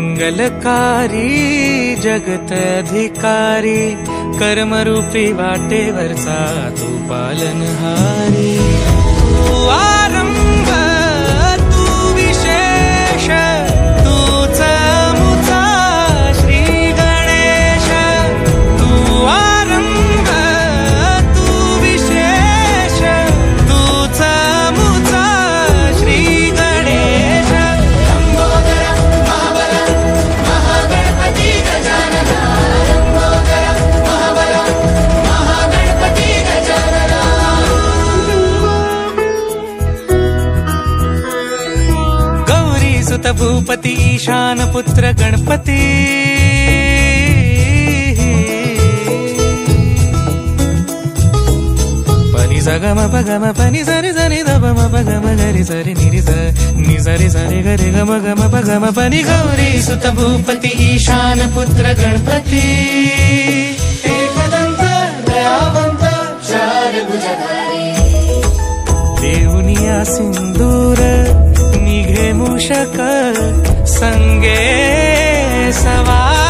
मंगलकारी जगत अधिकारी कर्मरूपी वाटेवरचा तू पालनहारी। तू आरंभ तू विशेष तूच मुचा श्री गणेश। तू आरंभ तू विशेष तूच मुचा श्री गणेश। लंबोदर महाबल महागणपती गजानन। लंबोदर महाबल महागणपती गजानन। गौरी सुत भूपती ईशान पुत्र गणपती। पनि सगम पगम पनि सरि सरि ध म पगम गरि सरि निरि स नि सरि सरि गरि गम गम पगम पनि। गौरी सुत भूपती ईशान पुत्र गणपती। एकदंत दयावंत चार भुजधारी। देऊनिया सिंदूर निघे मूषक संगे सवार।